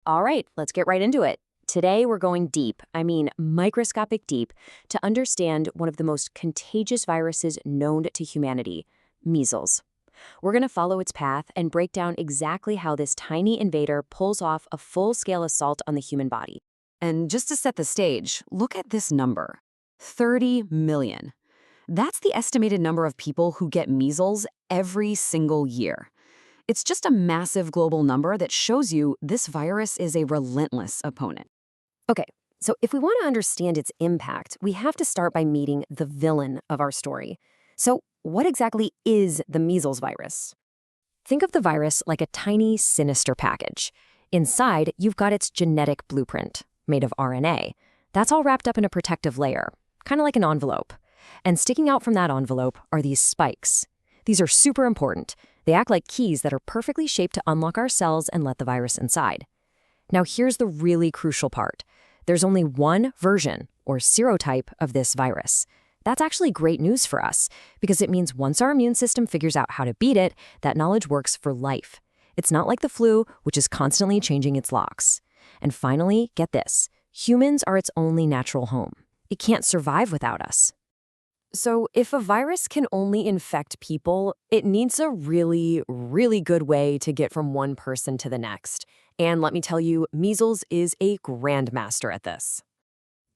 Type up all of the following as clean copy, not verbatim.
All right, let's get right into it. Today, we're going deep, I mean microscopic deep, to understand one of the most contagious viruses known to humanity, measles. We're going to follow its path and break down exactly how this tiny invader pulls off a full-scale assault on the human body. And just to set the stage, look at this number, 30 million. That's the estimated number of people who get measles every single year. It's just a massive global number that shows you this virus is a relentless opponent. Okay, so if we want to understand its impact, we have to start by meeting the villain of our story. So, what exactly is the measles virus? Think of the virus like a tiny, sinister package. Inside, you've got its genetic blueprint, made of RNA. That's all wrapped up in a protective layer, kind of like an envelope. And sticking out from that envelope are these spikes. These are super important. They act like keys that are perfectly shaped to unlock our cells and let the virus inside. Now here's the really crucial part. There's only one version, or serotype, of this virus. That's actually great news for us, because it means once our immune system figures out how to beat it, that knowledge works for life. It's not like the flu, which is constantly changing its locks. And finally, get this, humans are its only natural home. It can't survive without us. So if a virus can only infect people, it needs a really, really good way to get from one person to the next. And let me tell you, measles is a grandmaster at this.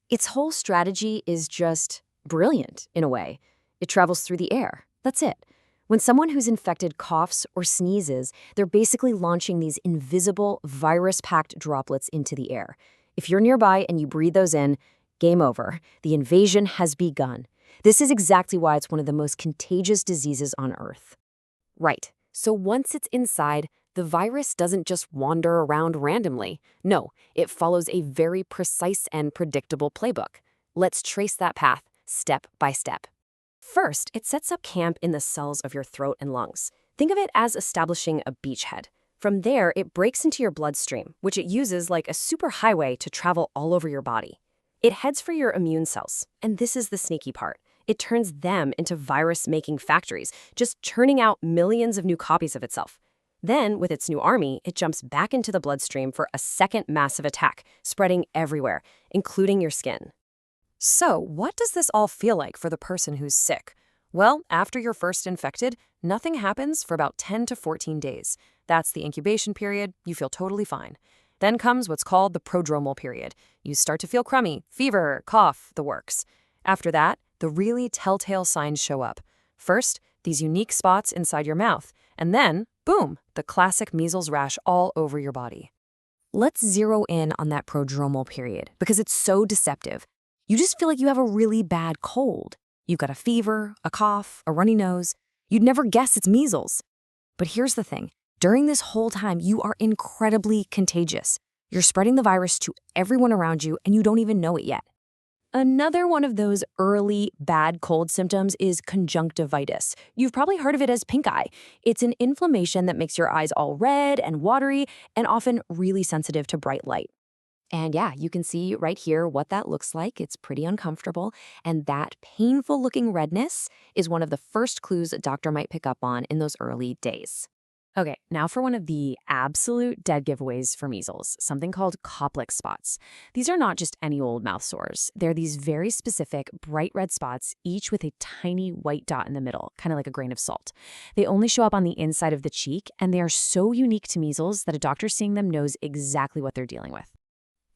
Its whole strategy is just brilliant, in a way. It travels through the air. That's it. When someone who's infected coughs or sneezes, they're basically launching these invisible, virus-packed droplets into the air. If you're nearby and you breathe those in, game over. The invasion has begun. This is exactly why it's one of the most contagious diseases on Earth. Right. So once it's inside, the virus doesn't just wander around randomly. No, it follows a very precise and predictable playbook. Let's trace that path, step by step. First, it sets up camp in the cells of your throat and lungs. Think of it as establishing a beachhead. From there, it breaks into your bloodstream, which it uses like a superhighway to travel all over your body. It heads for your immune cells, and this is the sneaky part. It turns them into virus-making factories, just churning out millions of new copies of itself. Then, with its new army, it jumps back into the bloodstream for a second massive attack, spreading everywhere, including your skin. So, what does this all feel like for the person who's sick? Well, after you're first infected, nothing happens for about 10 to 14 days. That's the incubation period. You feel totally fine. Then comes what's called the prodromal period. You start to feel crummy, fever, cough, the works. After that, the really telltale signs show up. First, these unique spots inside your mouth, and then, boom, the classic measles rash all over your body. Let's zero in on that prodromal period, because it's so deceptive. You just feel like you have a really bad cold. You've got a fever, a cough, a runny nose. You'd never guess it's measles. But here's the thing. During this whole time, you are incredibly contagious. You're spreading the virus to everyone around you, and you don't even know it yet. Another one of those early bad cold symptoms is conjunctivitis. You've probably heard of it as pink eye. It's an inflammation that makes your eyes all red and watery and often really sensitive to bright light. And yeah, you can see right here what that looks like. It's pretty uncomfortable. And that painful-looking redness is one of the first clues a doctor might pick up on in those early days. Okay, now for one of the absolute dead giveaways for measles, something called Koplik spots. These are not just any old mouth sores. They're these very specific bright red spots, each with a tiny white dot in the middle, kind of like a grain of salt. They only show up on the inside of the cheek, and they are so unique to measles that a doctor seeing them knows exactly what they're dealing with.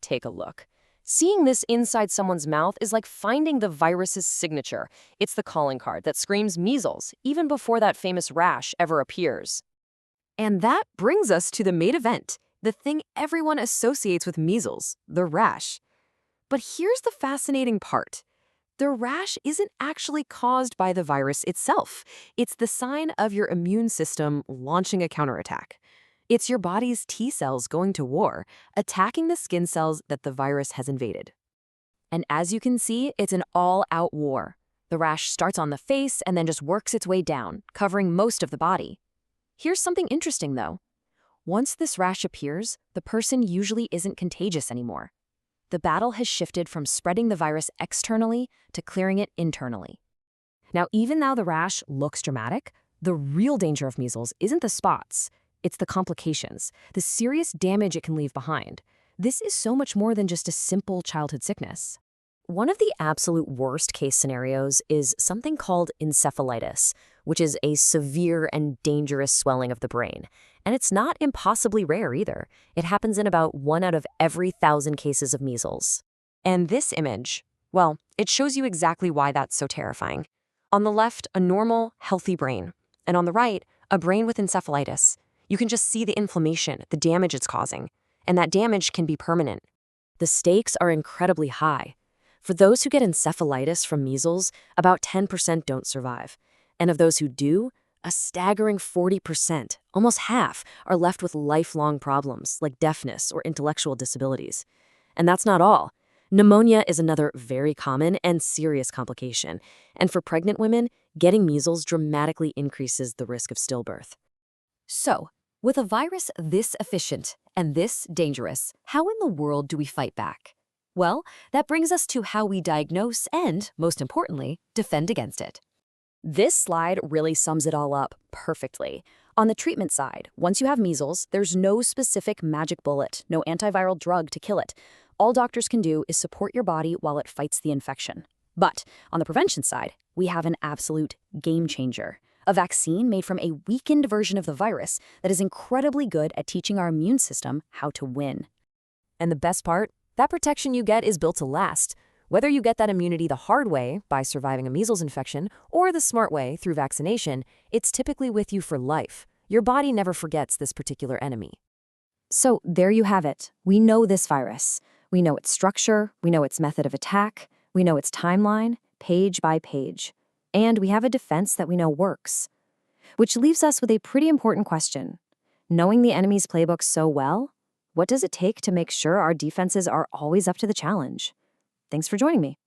Take a look. Seeing this inside someone's mouth is like finding the virus's signature. It's the calling card that screams measles, even before that famous rash ever appears. And that brings us to the main event, the thing everyone associates with measles, the rash. But here's the fascinating part. The rash isn't actually caused by the virus itself. It's the sign of your immune system launching a counterattack. It's your body's T cells going to war, attacking the skin cells that the virus has invaded. And as you can see, it's an all-out war. The rash starts on the face and then just works its way down, covering most of the body. Here's something interesting, though. Once this rash appears, the person usually isn't contagious anymore. The battle has shifted from spreading the virus externally to clearing it internally. Now, even though the rash looks dramatic, the real danger of measles isn't the spots. It's the complications, the serious damage it can leave behind. This is so much more than just a simple childhood sickness. One of the absolute worst case scenarios is something called encephalitis, which is a severe and dangerous swelling of the brain. And it's not impossibly rare either. It happens in about 1 out of every 1,000 cases of measles. And this image, well, it shows you exactly why that's so terrifying. On the left, a normal, healthy brain. And on the right, a brain with encephalitis. You can just see the inflammation, the damage it's causing. And that damage can be permanent. The stakes are incredibly high. For those who get encephalitis from measles, about 10% don't survive. And of those who do, a staggering 40%, almost half, are left with lifelong problems like deafness or intellectual disabilities. And that's not all. Pneumonia is another very common and serious complication. And for pregnant women, getting measles dramatically increases the risk of stillbirth. So, with a virus this efficient and this dangerous, how in the world do we fight back? Well, that brings us to how we diagnose and, most importantly, defend against it. This slide really sums it all up perfectly. On the treatment side, once you have measles, there's no specific magic bullet, no antiviral drug to kill it. All doctors can do is support your body while it fights the infection. But on the prevention side, we have an absolute game changer. A vaccine made from a weakened version of the virus that is incredibly good at teaching our immune system how to win. And the best part? That protection you get is built to last. Whether you get that immunity the hard way, by surviving a measles infection, or the smart way, through vaccination, it's typically with you for life. Your body never forgets this particular enemy. So there you have it. We know this virus. We know its structure, we know its method of attack, we know its timeline, page by page. And we have a defense that we know works. Which leaves us with a pretty important question. Knowing the enemy's playbook so well, what does it take to make sure our defenses are always up to the challenge? Thanks for joining me.